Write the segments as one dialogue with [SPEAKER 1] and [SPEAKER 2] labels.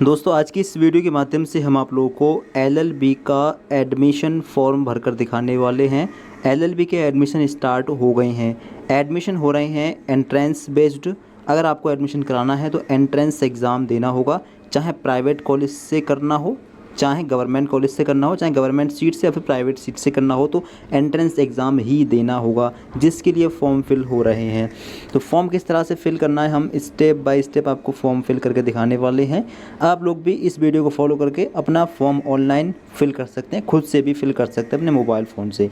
[SPEAKER 1] दोस्तों आज की इस वीडियो के माध्यम से हम आप लोगों को एलएलबी का एडमिशन फॉर्म भरकर दिखाने वाले हैं। एलएलबी के एडमिशन स्टार्ट हो गए हैं। एडमिशन हो रहे हैं एंट्रेंस बेस्ड। अगर आपको एडमिशन कराना है तो एंट्रेंस एग्ज़ाम देना होगा, चाहे प्राइवेट कॉलेज से करना हो, चाहे गवर्नमेंट कॉलेज से करना हो, चाहे गवर्नमेंट सीट से या फिर प्राइवेट सीट से करना हो, तो एंट्रेंस एग्ज़ाम ही देना होगा, जिसके लिए फॉर्म फिल हो रहे हैं। तो फॉर्म किस तरह से फिल करना है हम स्टेप बाय स्टेप आपको फॉर्म फिल करके दिखाने वाले हैं। आप लोग भी इस वीडियो को फॉलो करके अपना फॉर्म ऑनलाइन फिल कर सकते हैं, खुद से भी फिल कर सकते हैं अपने मोबाइल फ़ोन से।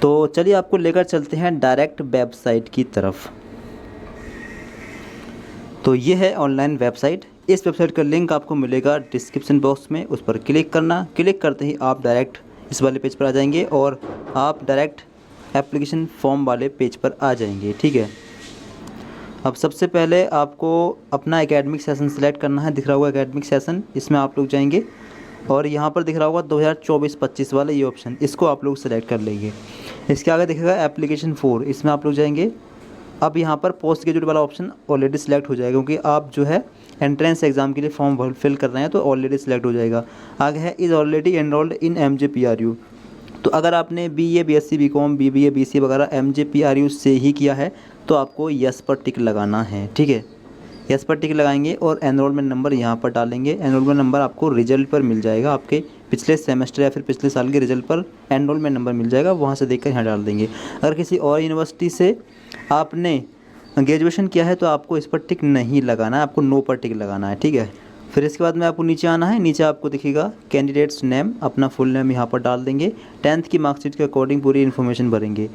[SPEAKER 1] तो चलिए आपको लेकर चलते हैं डायरेक्ट वेबसाइट की तरफ। तो ये है ऑनलाइन वेबसाइट। इस वेबसाइट का लिंक आपको मिलेगा डिस्क्रिप्शन बॉक्स में, उस पर क्लिक करना। क्लिक करते ही आप डायरेक्ट इस वाले पेज पर आ जाएंगे और आप डायरेक्ट एप्लीकेशन फॉर्म वाले पेज पर आ जाएंगे। ठीक है, अब सबसे पहले आपको अपना एकेडमिक सेशन सेलेक्ट करना है। दिख रहा होगा एकेडमिक सेशन, इसमें आप लोग जाएंगे और यहाँ पर दिख रहा होगा 2024-25 वाला ये ऑप्शन, इसको आप लोग सेलेक्ट कर लेंगे। इसके आगे दिखेगा एप्लीकेशन 4, इसमें आप लोग जाएंगे। अब यहाँ पर पोस्ट ग्रेजुएट वाला ऑप्शन ऑलरेडी सिलेक्ट हो जाएगा, क्योंकि आप जो है एंट्रेंस एग्ज़ाम के लिए फॉर्म फिल कर रहे हैं तो ऑलरेडी सिलेक्ट हो जाएगा। आगे है is already enrolled in MJPRU। तो अगर आपने BA BSc BCom BBA BCA वगैरह MJPRU से ही किया है तो आपको यस पर टिक लगाना है। ठीक है, यस पर टिक लगाएंगे और एनरोलमेंट नंबर यहाँ पर डालेंगे। एनरोलमेंट नंबर आपको रिजल्ट पर मिल जाएगा, आपके पिछले सेमेस्टर या फिर पिछले साल के रिजल्ट पर एनरोलमेंट नंबर मिल जाएगा, वहाँ से देखकर यहाँ डाल देंगे। अगर किसी और यूनिवर्सिटी से आपने ग्रेजुएशन किया है तो आपको इस पर टिक नहीं लगाना है, आपको नो पर टिक लगाना है। ठीक है, फिर इसके बाद में आपको नीचे आना है। नीचे आपको दिखेगा कैंडिडेट्स नेम, अपना फुल नेम यहाँ पर डाल देंगे। 10th की मार्कशीट के अकॉर्डिंग पूरी इन्फॉर्मेशन भरेंगे।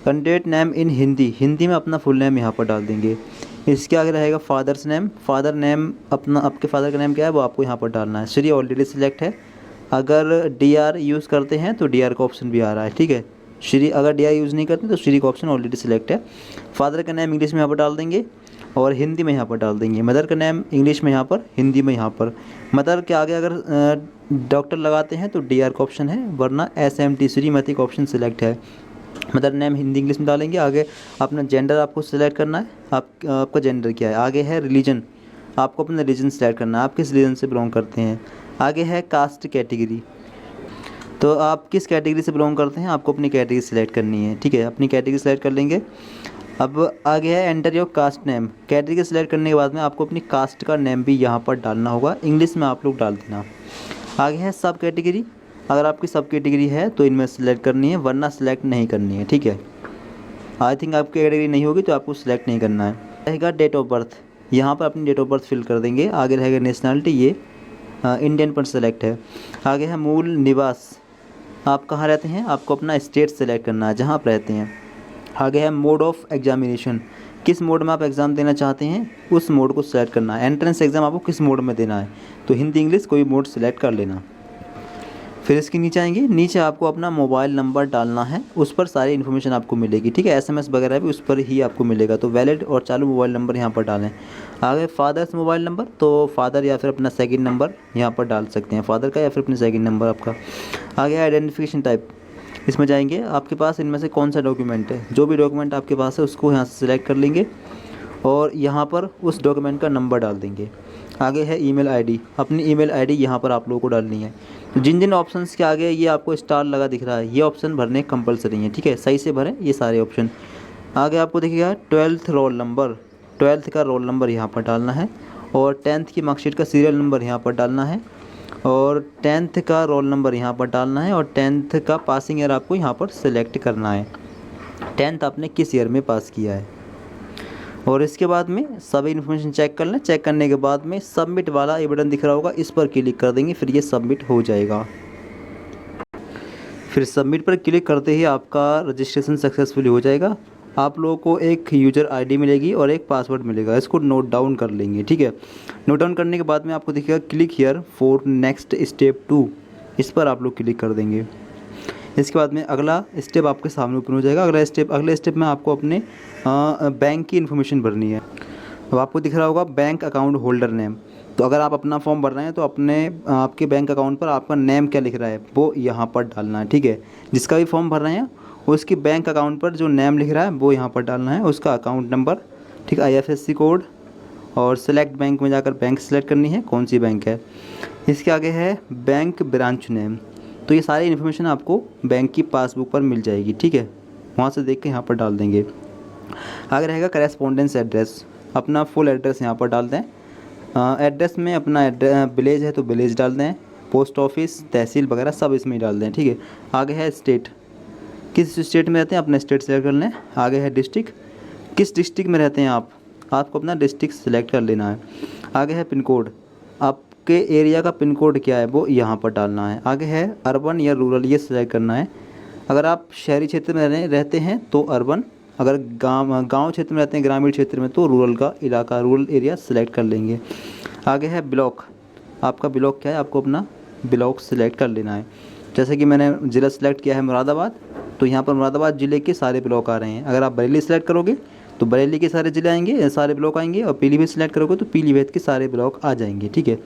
[SPEAKER 1] Candidate name in Hindi, Hindi में अपना फुल नेम यहाँ पर डाल देंगे। इसके आगे रहेगा फादर्स नेम, फादर नेम अपना, आपके फादर का नेम क्या है वो आपको यहाँ पर डालना है। श्री ऑलरेडी सिलेक्ट है। अगर DR यूज़ करते हैं तो DR का ऑप्शन भी आ रहा है। ठीक है, श्री अगर DR यूज़ नहीं करते तो श्री का ऑप्शन ऑलरेडी सिलेक्ट है। फादर का नेम इंग्लिश में यहाँ पर डाल देंगे और हिंदी में यहाँ पर डाल देंगे। मदर का नेम इंग्लिश में यहाँ पर, हिंदी में यहाँ पर। मदर के आगे अगर डॉक्टर लगाते हैं तो DR का ऑप्शन है, वरना SMT श्रीमती का ऑप्शन सिलेक्ट है। मदर नेम हिंदी इंग्लिश में डालेंगे। आगे अपना जेंडर आपको सिलेक्ट करना है, आपका जेंडर क्या है। आगे है रिलीजन, आपको अपना रिलीजन सिलेक्ट करना है, आप किस रिलीजन से बिलोंग करते हैं। आगे है कास्ट कैटेगरी, तो आप किस कैटेगरी से बिलोंग करते हैं, आपको अपनी कैटेगरी सिलेक्ट करनी है। ठीक है, अपनी कैटेगरी सिलेक्ट कर लेंगे। अब आगे है enter your cast name. Category select करने के बाद में आपको अपनी कास्ट का नेम भी यहाँ पर डालना होगा, इंग्लिश में आप लोग डाल देना। आगे है सब कैटेगरी, अगर आपकी सब कैटेगरी है तो इनमें सेलेक्ट करनी है, वरना सेलेक्ट नहीं करनी है। ठीक है, आई थिंक आपकी कैटेगरी नहीं होगी तो आपको सिलेक्ट नहीं करना है। रहेगा डेट ऑफ बर्थ, यहाँ पर अपनी डेट ऑफ बर्थ फिल कर देंगे। आगे रहेगा नेशनलिटी, ये इंडियन पर सेलेक्ट है। आगे है मूल निवास, आप कहाँ रहते हैं, आपको अपना स्टेट सेलेक्ट करना है जहाँ आप रहते हैं। आगे है मोड ऑफ एग्जामिनेशन, किस मोड में आप एग्ज़ाम देना चाहते हैं उस मोड को सेलेक्ट करना है। एंट्रेंस एग्ज़ाम आपको किस मोड में देना है, तो हिंदी इंग्लिश कोई मोड सेलेक्ट कर लेना। फिर इसके नीचे आएंगे, नीचे आपको अपना मोबाइल नंबर डालना है, उस पर सारी इन्फॉर्मेशन आपको मिलेगी। ठीक है, SMS वगैरह भी उस पर ही आपको मिलेगा, तो वैलिड और चालू मोबाइल नंबर यहाँ पर डालें। आगे फादर्स मोबाइल नंबर, तो फादर या फिर अपना सेकंड नंबर यहाँ पर डाल सकते हैं, फादर का या फिर अपने सेकंड नंबर आपका। आगे आइडेंटिफिकेशन टाइप, इसमें जाएंगे आपके पास इनमें से कौन सा डॉक्यूमेंट है, जो भी डॉक्यूमेंट आपके पास है उसको यहाँ से सिलेक्ट कर लेंगे और यहाँ पर उस डॉक्यूमेंट का नंबर डाल देंगे। आगे है ईमेल आईडी, अपनी ईमेल आईडी यहाँ पर आप लोगों को डालनी है। तो जिन जिन ऑप्शंस के आगे ये आपको स्टार लगा दिख रहा है, ये ऑप्शन भरने कंपलसरी हैं। ठीक है, सही से भरें ये सारे ऑप्शन। आगे आपको दिखेगा 12th रोल नंबर, 12th का रोल नंबर यहाँ पर डालना है और 10th की मार्कशीट का सीरियल नंबर यहाँ पर डालना है और 10th का रोल नंबर यहाँ पर डालना है और 10th का पासिंग ईयर आपको यहाँ पर सिलेक्ट करना है, 10th आपने किस ईयर में पास किया है। और इसके बाद में सभी इन्फॉर्मेशन चेक कर लें। चेक करने के बाद में सबमिट वाला ये बटन दिख रहा होगा, इस पर क्लिक कर देंगे, फिर ये सबमिट हो जाएगा। फिर सबमिट पर क्लिक करते ही आपका रजिस्ट्रेशन सक्सेसफुली हो जाएगा। आप लोगों को एक यूज़र ID मिलेगी और एक पासवर्ड मिलेगा, इसको नोट डाउन कर लेंगे। ठीक है, नोट डाउन करने के बाद में आपको दिखेगा click here for next step 2, इस पर आप लोग क्लिक कर देंगे। इसके बाद में अगला स्टेप आपके सामने ओपन हो जाएगा। अगले स्टेप में आपको अपने बैंक की इन्फॉर्मेशन भरनी है। अब आपको दिख रहा होगा बैंक अकाउंट होल्डर नेम, तो अगर आप अपना फॉर्म भर रहे हैं तो आपके बैंक अकाउंट पर आपका नेम क्या लिख रहा है वो यहाँ पर डालना है। ठीक है, जिसका भी फॉर्म भर रहे हैं उसकी बैंक अकाउंट पर जो नेम लिख रहा है वो यहाँ पर डालना है, उसका अकाउंट नंबर, ठीक, IFSC कोड और सेलेक्ट बैंक में जाकर बैंक सेलेक्ट करनी है, कौन सी बैंक है। इसके आगे है बैंक ब्रांच नेम। तो ये सारी इन्फॉर्मेशन आपको बैंक की पासबुक पर मिल जाएगी, ठीक है, वहाँ से देख के यहाँ पर डाल देंगे। आगे रहेगा करेस्पॉन्डेंस एड्रेस, अपना फुल एड्रेस यहाँ पर डाल दें। एड्रेस में अपना विलेज है तो विलेज डाल दें, पोस्ट ऑफिस, तहसील वगैरह सब इसमें ही डाल दें, ठीक है। आगे है स्टेट, किस स्टेट में रहते हैं अपना स्टेट सेलेक्ट कर लें। आगे है डिस्ट्रिक्ट, किस डिस्ट्रिक्ट में रहते हैं आपको अपना डिस्ट्रिक्ट सेलेक्ट कर लेना है। आगे है पिन कोड, आपके एरिया का पिन कोड क्या है वो यहाँ पर डालना है। आगे है अर्बन या रूरल, ये सेलेक्ट करना है। अगर आप शहरी क्षेत्र में रहते हैं तो अर्बन, अगर गांव क्षेत्र में रहते हैं, ग्रामीण क्षेत्र में, तो रूरल का इलाका, रूरल एरिया सेलेक्ट कर लेंगे। आगे है ब्लॉक, आपका ब्लॉक क्या है, आपको अपना ब्लॉक सेलेक्ट कर लेना है। जैसे कि मैंने ज़िला सेलेक्ट किया है मुरादाबाद, तो यहाँ पर मुरादाबाद ज़िले के सारे ब्लॉक आ रहे हैं। अगर आप बरेली सेलेक्ट करोगे तो बरेली के सारे ज़िले आएंगे, सारे ब्लॉक आएंगे, और पीलीभीत सेलेक्ट करोगे तो पीलीभीत के सारे ब्लॉक आ जाएंगे, ठीक है।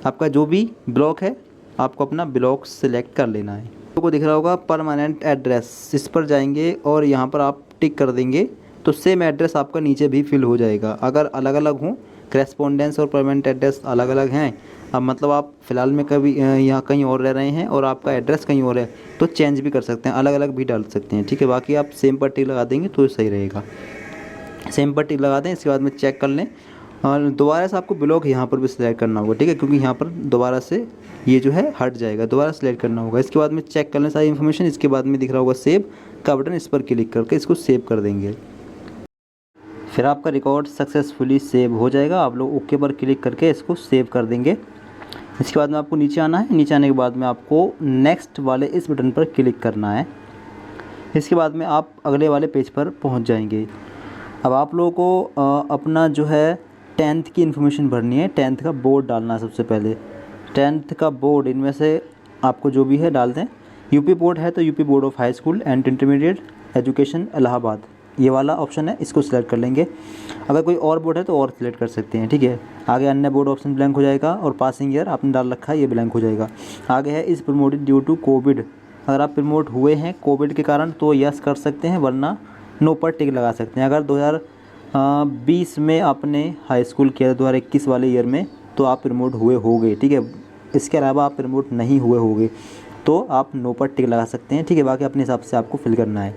[SPEAKER 1] आपका जो भी ब्लॉक है आपको अपना ब्लॉक सेलेक्ट कर लेना है। आपको दिख रहा होगा परमानेंट एड्रेस, इस पर जाएंगे और यहाँ पर आप टिक कर देंगे तो सेम एड्रेस आपका नीचे भी फिल हो जाएगा। अगर अलग अलग हों, करेस्पॉन्डेंस और परमानेंट एड्रेस अलग अलग हैं, अब मतलब आप फ़िलहाल में कभी यहाँ कहीं और रह रहे हैं और आपका एड्रेस कहीं और है, तो चेंज भी कर सकते हैं, अलग अलग भी डाल सकते हैं, ठीक है। बाकी आप सेम पर टिक लगा देंगे तो सही रहेगा। सेम पर टिक लगा दें, इसके बाद में चेक कर लें और दोबारा से आपको ब्लॉक यहाँ पर भी सिलेक्ट करना होगा, ठीक है, क्योंकि यहाँ पर दोबारा से ये जो है हट जाएगा, दोबारा सेलेक्ट करना होगा। इसके बाद में चेक कर लें सारी इन्फॉर्मेशन। इसके बाद में दिख रहा होगा सेव का बटन, इस पर क्लिक करके इसको सेव कर देंगे। फिर आपका रिकॉर्ड सक्सेसफुली सेव हो जाएगा। आप लोग ओके पर क्लिक करके इसको सेव कर देंगे। इसके बाद में आपको नीचे आना है, नीचे आने के बाद में आपको नेक्स्ट वाले इस बटन पर क्लिक करना है। इसके बाद में आप अगले वाले पेज पर पहुंच जाएंगे। अब आप लोगों को अपना जो है 10th की इन्फॉर्मेशन भरनी है। 10th का बोर्ड डालना है सबसे पहले। 10th का बोर्ड इनमें से आपको जो भी है डाल दें। यूपी बोर्ड है तो UP board of high school and intermediate education Allahabad, ये वाला ऑप्शन है, इसको सिलेक्ट कर लेंगे। अगर कोई और बोर्ड है तो और सिलेक्ट कर सकते हैं, ठीक है। आगे अन्य बोर्ड ऑप्शन ब्लैंक हो जाएगा और पासिंग ईयर आपने डाल रखा है ये ब्लैंक हो जाएगा। आगे है इस प्रमोटेड ड्यू टू कोविड, अगर आप प्रमोट हुए हैं कोविड के कारण तो यस कर सकते हैं, वरना नो पर टिक लगा सकते हैं। अगर 2020 में आपने हाई स्कूल किया 2021 वाले ईयर में तो आप प्रमोट हुए होगे, ठीक है। इसके अलावा आप प्रमोट नहीं हुए होगे तो आप नो पर टिक लगा सकते हैं, ठीक है। बाकी अपने हिसाब से आपको फिल करना है।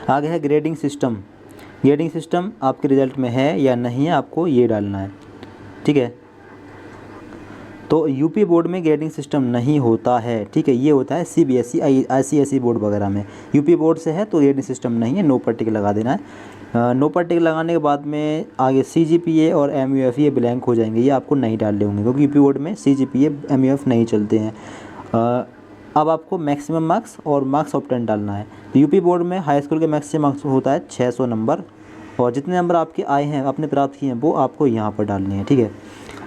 [SPEAKER 1] आगे है ग्रेडिंग सिस्टम। ग्रेडिंग सिस्टम आपके रिज़ल्ट में है या नहीं है, आपको ये डालना है, ठीक है। तो यूपी बोर्ड में ग्रेडिंग सिस्टम नहीं होता है, ठीक है। ये होता है सीबीएसई, आईसीएसई बोर्ड वगैरह में। यूपी बोर्ड से है तो ग्रेडिंग सिस्टम नहीं है, नो पर टिक लगा देना है। नो पर टिक लगाने के बाद में आगे सीजीपीए और एमयूएफ ये ब्लैंक हो जाएंगे, ये आपको नहीं डालने होंगे क्योंकि यूपी बोर्ड में सीजीपीए एमयूएफ नहीं चलते हैं। अब आपको मैक्सिमम मार्क्स और मार्क्स ऑफ 10 डालना है। यूपी बोर्ड में हाई स्कूल के मैक्सिमम मार्क्स होता है 600 नंबर, और जितने नंबर आपके आए हैं आपने प्राप्त किए हैं वो आपको यहाँ पर डालनी है, ठीक है।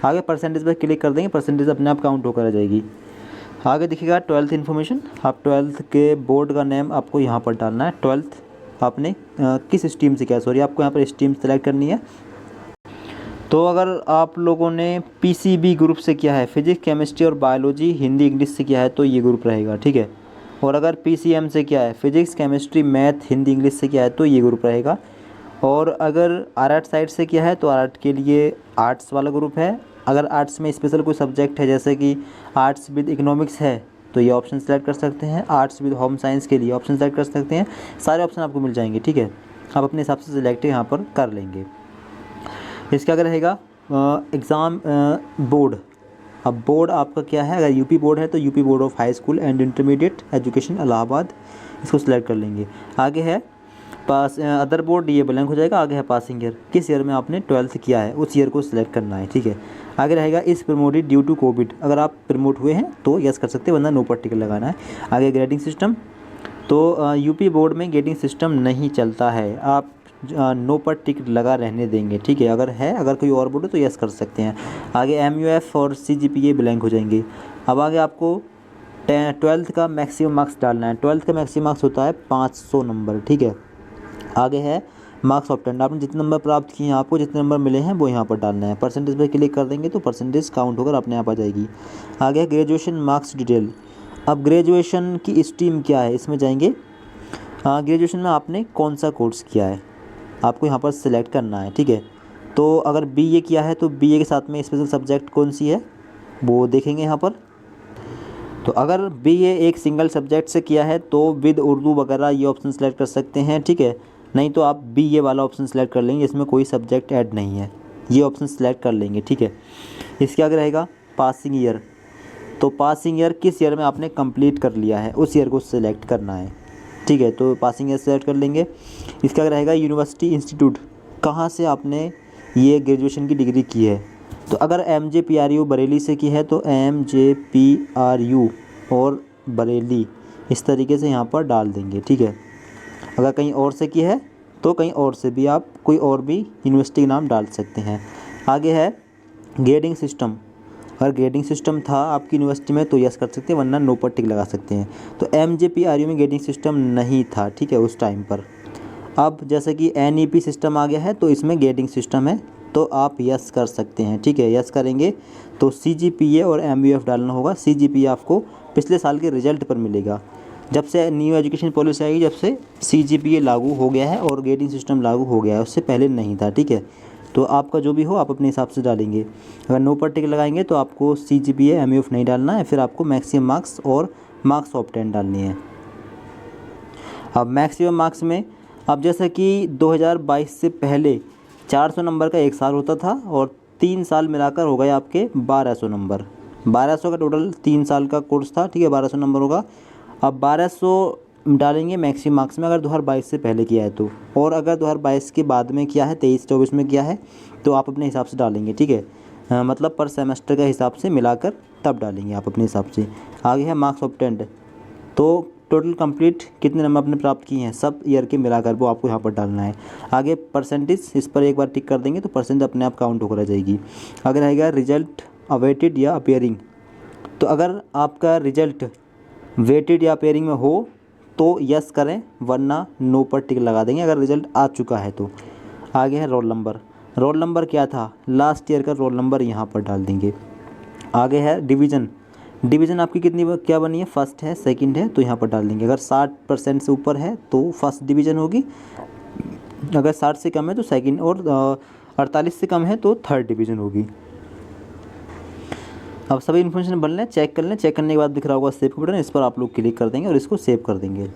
[SPEAKER 1] आगे परसेंटेज पर क्लिक कर देंगे, परसेंटेज अपने आप काउंट होकर आ जाएगी। आगे दिखेगा 12th इन्फॉर्मेशन। आप 12th के बोर्ड का नेम आपको यहाँ पर डालना है। 12th आपने किस स्ट्रीम से किया, सॉरी आपको यहाँ पर स्ट्रीम सेलेक्ट करनी है। तो अगर आप लोगों ने पीसीबी ग्रुप से किया है, फिजिक्स केमिस्ट्री और बायोलॉजी हिंदी इंग्लिश से किया है तो ये ग्रुप रहेगा, ठीक है। और अगर पीसीएम से किया है, physics chemistry math Hindi English से किया है तो ये ग्रुप रहेगा। और अगर आर्ट साइड से किया है तो आर्ट के लिए आर्ट्स वाला ग्रुप है। अगर आर्ट्स में स्पेशल कोई सब्जेक्ट है जैसे कि आर्ट्स विद इकोनॉमिक्स है तो ये ऑप्शन सेलेक्ट कर सकते हैं। आर्ट्स विद होम साइंस के लिए ऑप्शन सेलेक्ट कर सकते हैं। सारे ऑप्शन आपको मिल जाएंगे, ठीक है। आप अपने हिसाब से सिलेक्ट यहाँ पर कर लेंगे। इसके आगे रहेगा एग्ज़ाम बोर्ड। अब बोर्ड आपका क्या है, अगर यूपी बोर्ड है तो UP board of high school and intermediate education Allahabad, इसको सिलेक्ट कर लेंगे। आगे है पास अदर बोर्ड, ये ब्लैंक हो जाएगा। आगे है पासिंग ईयर, किस ईयर में आपने 12th किया है उस ईयर को सिलेक्ट करना है, ठीक है। आगे रहेगा इस प्रमोटेड ड्यू टू कोविड, अगर आप प्रमोट हुए हैं तो यस कर सकते हैं, वरना नो पर टिक लगाना है। आगे ग्रेडिंग सिस्टम, तो यूपी बोर्ड में ग्रेडिंग सिस्टम नहीं चलता है, आप नो पर टिक लगा रहने देंगे, ठीक है। अगर कोई और बोर्ड है तो यस कर सकते हैं। आगे एमयूएफ और सीजीपीए ब्लैंक हो जाएंगे। अब आगे आपको 12th का मैक्सिमम मार्क्स डालना है। 12th का मैक्सिमम मार्क्स होता है 500 नंबर, ठीक है। आगे है मार्क्स ऑफ 10, आपने जितने नंबर प्राप्त किए हैं, आपको जितने नंबर मिले हैं वो यहाँ पर डालना है। परसेंटेज पर क्लिक कर देंगे तो परसेंटेज काउंट होकर अपने आप आ जाएगी। आगे है ग्रेजुएशन मार्क्स डिटेल। अब ग्रेजुएशन की स्ट्रीम क्या है इसमें जाएंगे। ग्रेजुएशन में आपने कौन सा कोर्स किया है आपको यहाँ पर सिलेक्ट करना है, ठीक है। तो अगर BA किया है तो BA के साथ में स्पेशल सब्जेक्ट कौन सी है वो देखेंगे यहाँ पर। तो अगर BA एक सिंगल सब्जेक्ट से किया है तो विद उर्दू वगैरह ये ऑप्शन सेलेक्ट कर सकते हैं, ठीक है। नहीं तो आप BA वाला ऑप्शन सेलेक्ट कर लेंगे, इसमें कोई सब्जेक्ट ऐड नहीं है, ये ऑप्शन सेलेक्ट कर लेंगे, ठीक है। इसके आगे रहेगा पासिंग ईयर। तो पासिंग ईयर किस ईयर में आपने कंप्लीट कर लिया है उस ईयर को सिलेक्ट करना है, ठीक है। तो पासिंग ईयर सेलेक्ट कर लेंगे। इसका आगे रहेगा यूनिवर्सिटी इंस्टीट्यूट, कहाँ से आपने ये ग्रेजुएशन की डिग्री की है। तो अगर MJPRU बरेली से की है तो MJPRU और बरेली इस तरीके से यहाँ पर डाल देंगे, ठीक है। अगर कहीं और से की है तो कहीं और से भी आप कोई और भी यूनिवर्सिटी का नाम डाल सकते हैं। आगे है ग्रेडिंग सिस्टम, अगर ग्रेडिंग सिस्टम था आपकी यूनिवर्सिटी में तो यस कर सकते हैं, वरना नो पर टिक लगा सकते हैं। तो MJPRU में ग्रेडिंग सिस्टम नहीं था, ठीक है, उस टाइम पर। अब जैसे कि NEP सिस्टम आ गया है तो इसमें ग्रेडिंग सिस्टम है तो आप यस कर सकते हैं, ठीक है। यस करेंगे तो CGPA और MUF डालना होगा। CGPA आपको पिछले साल के रिजल्ट पर मिलेगा। जब से न्यू एजुकेशन पॉलिसी आई, जब से CGPA लागू हो गया है और ग्रेडिंग सिस्टम लागू हो गया है, उससे पहले नहीं था, ठीक है। तो आपका जो भी हो आप अपने हिसाब से डालेंगे। अगर नो पर टिक लगाएंगे तो आपको CGPA MUF नहीं डालना है, फिर आपको मैक्सिमम मार्क्स और मार्क्स ऑफ 10 डालनी है। अब मैक्सिमम मार्क्स में अब जैसे कि 2022 से पहले 400 नंबर का एक साल होता था और 3 साल मिलाकर हो गए आपके 1200 नंबर। 1200 का टोटल 3 साल का कोर्स था, ठीक है, 1200 नंबर होगा। अब 1200 डालेंगे मैक्सिमम मार्क्स में अगर 2022 से पहले किया है तो, और अगर 2022 के बाद में किया है, 23-24 में किया है तो आप अपने हिसाब से डालेंगे, ठीक है। मतलब पर सेमेस्टर का हिसाब से मिलाकर तब डालेंगे आप अपने हिसाब से। आगे है मार्क्स ऑफ 10, तो टोटल कंप्लीट कितने नंबर आपने प्राप्त किए हैं सब ईयर के मिलाकर वो आपको यहाँ पर डालना है। आगे परसेंटेज, इस पर एक बार टिक कर देंगे तो परसेंटेज अपने आप काउंट होकर आ जाएगी। अगर रहेगा रिजल्ट अवेटेड या अपेयरिंग, तो अगर आपका रिजल्ट वेटेड या अपेयरिंग में हो तो यस करें, वरना नो पर टिक लगा देंगे अगर रिजल्ट आ चुका है तो। आगे है रोल नंबर। रोल नंबर क्या था, लास्ट ईयर का रोल नंबर यहाँ पर डाल देंगे। आगे है डिवीज़न। डिवीज़न आपकी कितनी क्या बनी है, फर्स्ट है, सेकंड है, तो यहाँ पर डाल देंगे। अगर 60% से ऊपर है तो फर्स्ट डिवीज़न होगी, अगर 60 से कम है तो सेकंड, और 48 से कम है तो थर्ड डिवीज़न होगी। अब सभी इन्फॉर्मेशन भर लें, चेक कर लें। चेक करने के बाद दिख रहा होगा सेव का बटन, इस पर आप लोग क्लिक कर देंगे और इसको सेव कर देंगे।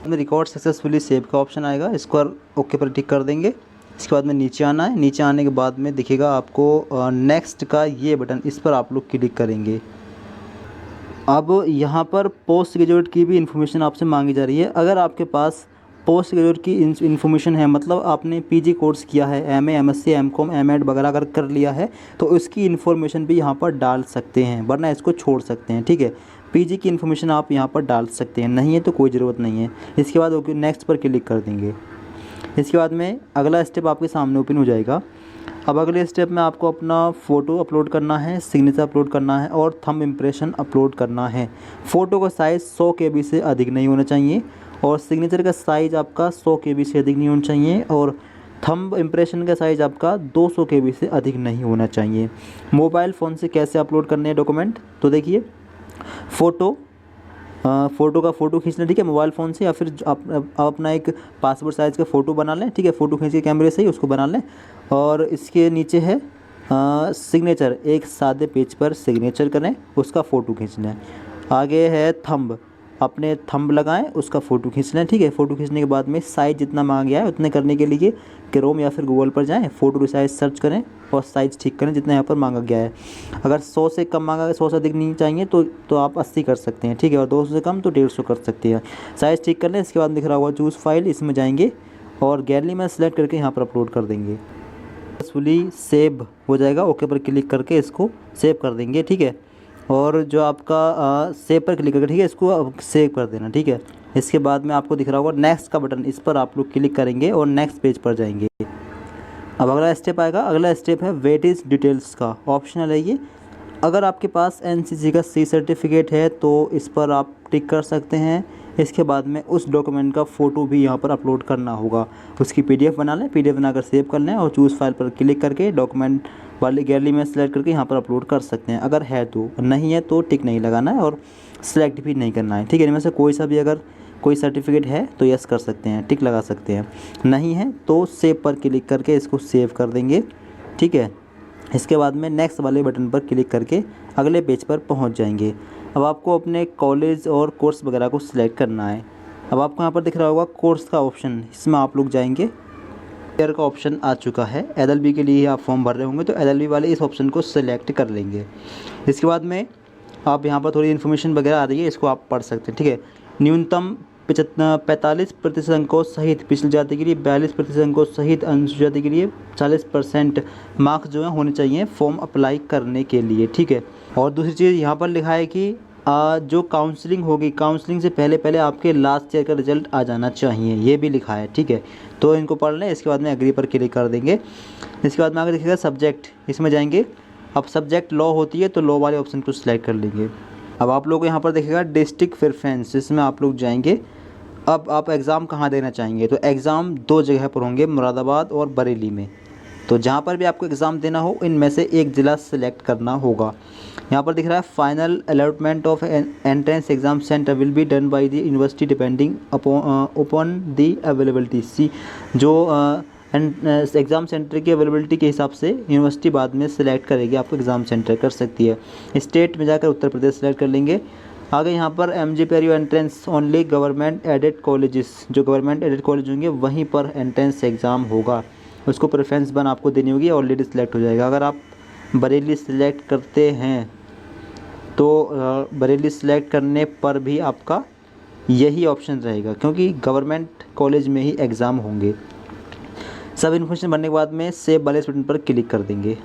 [SPEAKER 1] में रिकॉर्ड सक्सेसफुली सेव का ऑप्शन आएगा, इसको ओके पर टिक कर देंगे। इसके बाद में नीचे आना है, नीचे आने के बाद में दिखेगा आपको नेक्स्ट का ये बटन, इस पर आप लोग क्लिक करेंगे। अब यहाँ पर पोस्ट ग्रेजुएट की भी इन्फॉर्मेशन आपसे मांगी जा रही है। अगर आपके पास पोस्ट ग्रेजुएट की इन्फॉर्मेशन है, मतलब आपने PG कोर्स किया है, MA MSc MCom M.Ed वगैरह अगर कर लिया है तो उसकी इन्फॉर्मेशन भी यहाँ पर डाल सकते हैं, वरना इसको छोड़ सकते हैं, ठीक है। PG की इन्फॉर्मेशन आप यहाँ पर डाल सकते हैं, नहीं है तो कोई ज़रूरत नहीं है। इसके बाद ओके नेक्स्ट पर क्लिक कर देंगे। इसके बाद में अगला स्टेप आपके सामने ओपन हो जाएगा। अब अगले स्टेप में आपको अपना फ़ोटो अपलोड करना है, सिग्नेचर अपलोड करना है और थंब इम्प्रेशन अपलोड करना है। फ़ोटो का साइज़ 100 KB से अधिक नहीं होना चाहिए और सिग्नेचर का साइज़ आपका 100 KB से अधिक नहीं होना चाहिए और थंब इम्प्रेशन का साइज़ आपका 200 KB से अधिक नहीं होना चाहिए। मोबाइल फ़ोन से कैसे अपलोड करने हैं डॉक्यूमेंट, तो देखिए फ़ोटो का फ़ोटो खींचना, ठीक है, मोबाइल फ़ोन से, या फिर आप अपना एक पासपोर्ट साइज़ का फ़ोटो बना लें, ठीक है, फ़ोटो खींच के कैमरे से ही उसको बना लें। और इसके नीचे है सिग्नेचर, एक सादे पेज पर सिग्नेचर करें, उसका फ़ोटो खींचना है। आगे है थंब, अपने थंब लगाएं, उसका फ़ोटो खींच लें, ठीक है। फ़ोटो खींचने के बाद में साइज़ जितना मांगा गया है उतने करने के लिए क्रोम या फिर गूगल पर जाएं, फ़ोटो की साइज़ सर्च करें और साइज़ ठीक करें जितना यहाँ पर मांगा गया है। अगर 100 से कम मांगा गया, 100 से अधिक नहीं चाहिए तो आप 80 कर सकते हैं, ठीक है, और 200 से कम तो 150 कर सकते हैं। साइज़ ठीक कर लें। इसके बाद दिख रहा होगा चूज़ फाइल, इसमें जाएंगे और गैलरी में सेलेक्ट करके यहाँ पर अपलोड कर देंगे। सक्सेसफुली सेव हो जाएगा, ओके पर क्लिक करके इसको सेव कर देंगे, ठीक है। और जो आपका सेव पर क्लिक करके, ठीक है, इसको सेव कर देना, ठीक है। इसके बाद में आपको दिख रहा होगा नेक्स्ट का बटन, इस पर आप लोग क्लिक करेंगे और नेक्स्ट पेज पर जाएंगे। अब अगला स्टेप आएगा, अगला स्टेप है वेटेज डिटेल्स का, ऑप्शनल है ये। अगर आपके पास NCC का C सर्टिफिकेट है तो इस पर आप टिक कर सकते हैं। इसके बाद में उस डॉक्यूमेंट का फ़ोटो भी यहाँ पर अपलोड करना होगा, उसकी PDF बना लें, PDF बनाकर सेव कर लें और चूज़ फाइल पर क्लिक करके डॉक्यूमेंट वाली गैलरी में सेलेक्ट करके यहाँ पर अपलोड कर सकते हैं। अगर है तो, नहीं है तो टिक नहीं लगाना है और सिलेक्ट भी नहीं करना है, ठीक है। इनमें से कोई सा भी अगर कोई सर्टिफिकेट है तो यस कर सकते हैं, टिक लगा सकते हैं, नहीं है तो सेव पर क्लिक करके इसको सेव कर देंगे। ठीक है। इसके बाद में नेक्स्ट वाले बटन पर क्लिक करके अगले पेज पर पहुंच जाएंगे। अब आपको अपने कॉलेज और कोर्स वगैरह को सिलेक्ट करना है। अब आपको यहाँ पर दिख रहा होगा कोर्स का ऑप्शन, इसमें आप लोग जाएंगे। ईयर का ऑप्शन आ चुका है, LLB के लिए आप फॉर्म भर रहे होंगे तो LLB वाले इस ऑप्शन को सिलेक्ट कर लेंगे। इसके बाद में आप यहाँ पर थोड़ी इन्फॉर्मेशन वगैरह आ रही है, इसको आप पढ़ सकते हैं। ठीक है। न्यूनतम 45% अंकों सहित पिछली जाति के लिए, 42% अंकों सहित अनुसूचित जाति के लिए 40% मार्क्स जो है होने चाहिए फॉर्म अप्लाई करने के लिए। ठीक है। और दूसरी चीज़ यहाँ पर लिखा है कि जो काउंसलिंग होगी, काउंसलिंग से पहले पहले आपके लास्ट ईयर का रिजल्ट आ जाना चाहिए, ये भी लिखा है। ठीक है। तो इनको पढ़ लें। इसके बाद में एग्री पर क्लिक कर देंगे। इसके बाद में आगे दिखेगा सब्जेक्ट, इसमें जाएंगे। अब सब्जेक्ट लॉ होती है तो लॉ वाले ऑप्शन को सिलेक्ट कर लेंगे। अब आप लोग को यहाँ पर दिखेगा डिस्ट्रिक्ट प्रेफरेंस, इसमें आप लोग जाएंगे। अब आप एग्ज़ाम कहाँ देना चाहेंगे, तो एग्ज़ाम 2 जगह पर होंगे, मुरादाबाद और बरेली में। तो जहाँ पर भी आपको एग्ज़ाम देना हो इनमें से एक ज़िला सेलेक्ट करना होगा। यहाँ पर दिख रहा है final allotment of entrance exam centre will be done by the university depending upon the availability. See जो एग्ज़ाम सेंटर की अवेलेबिलिटी के हिसाब से यूनिवर्सिटी बाद में सिलेक्ट करेगी, आपको एग्ज़ाम सेंटर कर सकती है। स्टेट में जाकर उत्तर प्रदेश सेलेक्ट कर लेंगे। आगे यहाँ पर MGPRU entrance only government aided colleges, जो गवर्नमेंट एडेड कॉलेज होंगे वहीं पर एंट्रेंस एग्ज़ाम होगा, उसको प्रेफरेंस 1 आपको देनी होगी, ऑलरेडी सिलेक्ट हो जाएगा। अगर आप बरेली सिलेक्ट करते हैं तो बरेली सिलेक्ट करने पर भी आपका यही ऑप्शन रहेगा, क्योंकि गवर्नमेंट कॉलेज में ही एग्ज़ाम होंगे। सब इन्फॉर्मेशन भरने के बाद में सेव वाले बटन पर क्लिक कर देंगे।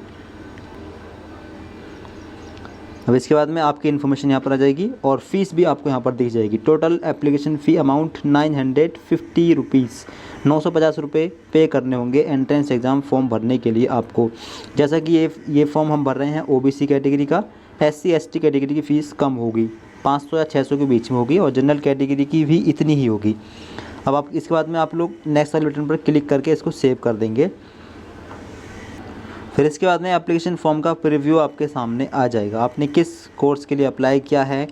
[SPEAKER 1] अब इसके बाद में आपकी इन्फॉर्मेशन यहाँ पर आ जाएगी और फीस भी आपको यहाँ पर दिख जाएगी। Total application fee amount 950 rupees, 950 रुपये पे करने होंगे एंट्रेंस एग्ज़ाम फॉर्म भरने के लिए आपको। जैसा कि ये फॉर्म हम भर रहे हैं OBC कैटेगरी का, SC ST कैटेगरी की फ़ीस कम होगी, 500 या 600 के बीच में होगी, और जनरल कैटेगरी की भी इतनी ही होगी। अब आप इसके बाद में आप लोग नेक्स्ट वाले बटन पर क्लिक करके इसको सेव कर देंगे। फिर इसके बाद में एप्लीकेशन फॉर्म का प्रीव्यू आपके सामने आ जाएगा। आपने किस कोर्स के लिए अप्लाई किया है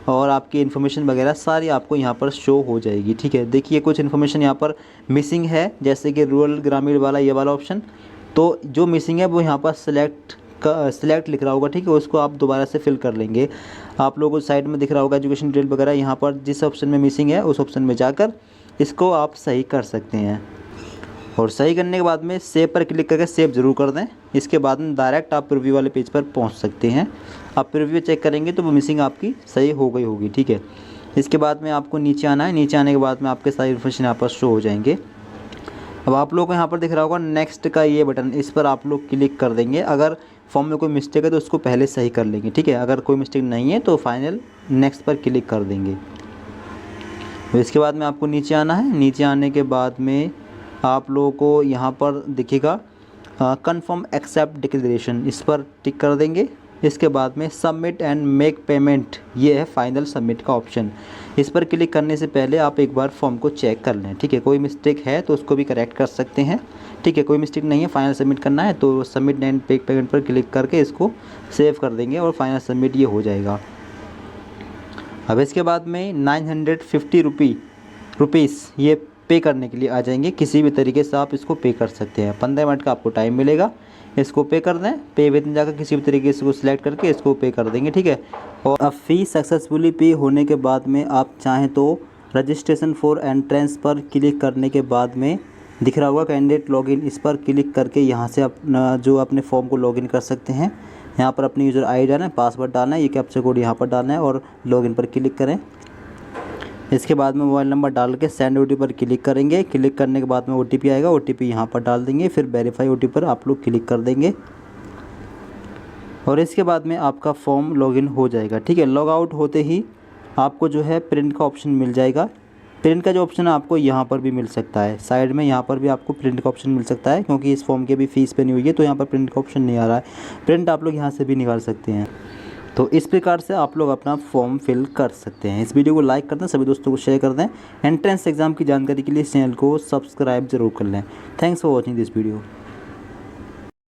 [SPEAKER 1] और आपकी इन्फॉर्मेशन वगैरह सारी आपको यहाँ पर शो हो जाएगी। ठीक है। देखिए कुछ इन्फॉर्मेशन यहाँ पर मिसिंग है, जैसे कि रूरल ग्रामीण वाला ये वाला ऑप्शन, तो जो मिसिंग है वो यहाँ पर सिलेक्ट लिख रहा होगा। ठीक है। उसको आप दोबारा से फिल कर लेंगे। आप लोगों को साइड में दिख रहा होगा एजुकेशन डिटेल वगैरह, यहाँ पर जिस ऑप्शन में मिसिंग है उस ऑप्शन में जाकर इसको आप सही कर सकते हैं। और सही करने के बाद में सेव पर क्लिक करके सेव ज़रूर कर दें। इसके बाद में डायरेक्ट आप प्रीव्यू वाले पेज पर पहुंच सकते हैं। आप प्रीव्यू चेक करेंगे तो वो मिसिंग आपकी सही हो गई होगी। ठीक है। इसके बाद में आपको नीचे आना है। नीचे आने के बाद में आपके सारी इन्फॉर्मेशन यहाँ पर शो हो जाएंगे। अब आप लोग को यहाँ पर दिख रहा होगा नेक्स्ट का ये बटन, इस पर आप लोग क्लिक कर देंगे। अगर फॉर्म में कोई मिस्टेक है तो उसको पहले सही कर लेंगे। ठीक है। अगर कोई मिस्टेक नहीं है तो फाइनल नेक्स्ट पर क्लिक कर देंगे। इसके बाद में आपको नीचे आना है। नीचे आने के बाद में आप लोगों को यहाँ पर दिखेगा कन्फर्म एक्सेप्ट डिक्लेरेशन, इस पर टिक कर देंगे। इसके बाद में सबमिट एंड मेक पेमेंट, ये है फाइनल सबमिट का ऑप्शन। इस पर क्लिक करने से पहले आप एक बार फॉर्म को चेक कर लें। ठीक है। कोई मिस्टेक है तो उसको भी करेक्ट कर सकते हैं। ठीक है। कोई मिस्टेक नहीं है, फाइनल सबमिट करना है तो सबमिट एंड मेक पेमेंट पर क्लिक करके इसको सेव कर देंगे और फाइनल सबमिट ये हो जाएगा। अब इसके बाद में 950 रुपीज़ ये पे करने के लिए आ जाएंगे। किसी भी तरीके से आप इसको पे कर सकते हैं। 15 मिनट का आपको टाइम मिलेगा, इसको पे कर दें। पे विथ में जाकर किसी भी तरीके से इसको सिलेक्ट करके इसको पे कर देंगे। ठीक है। और अब फ़ीस सक्सेसफुली पे होने के बाद में आप चाहें तो रजिस्ट्रेशन फॉर एंट्रेंस पर क्लिक करने के बाद में दिख रहा होगा कैंडिडेट लॉगिन, इस पर क्लिक करके यहाँ से अपना जो अपने फॉर्म को लॉगिन कर सकते हैं। यहाँ पर अपनी यूज़र ID डालना है, पासवर्ड डालना है, ये कैप्चा कोड यहाँ पर डालना है और लॉगिन पर क्लिक करें। इसके बाद में मोबाइल नंबर डाल के सेंड OTP पर क्लिक करेंगे। क्लिक करने के बाद में OTP आएगा, OTP यहाँ पर डाल देंगे। फिर वेरीफाई OTP पर आप लोग क्लिक कर देंगे और इसके बाद में आपका फॉर्म लॉगिन हो जाएगा। ठीक है। लॉग आउट होते ही आपको जो है प्रिंट का ऑप्शन मिल जाएगा। प्रिंट का जो ऑप्शन है आपको यहाँ पर भी मिल सकता है, साइड में यहाँ पर भी आपको प्रिंट का ऑप्शन मिल सकता है, क्योंकि इस फॉर्म की भी फ़ीस पे नहीं हुई है तो यहाँ पर प्रिंट का ऑप्शन नहीं आ रहा है। प्रिंट आप लोग यहाँ से भी निकाल सकते हैं। तो इस प्रकार से आप लोग अपना फॉर्म फिल कर सकते हैं। इस वीडियो को लाइक कर दें, सभी दोस्तों को शेयर कर दें। एंट्रेंस एग्ज़ाम की जानकारी के लिए इस चैनल को सब्सक्राइब जरूर कर लें। Thanks for watching this video.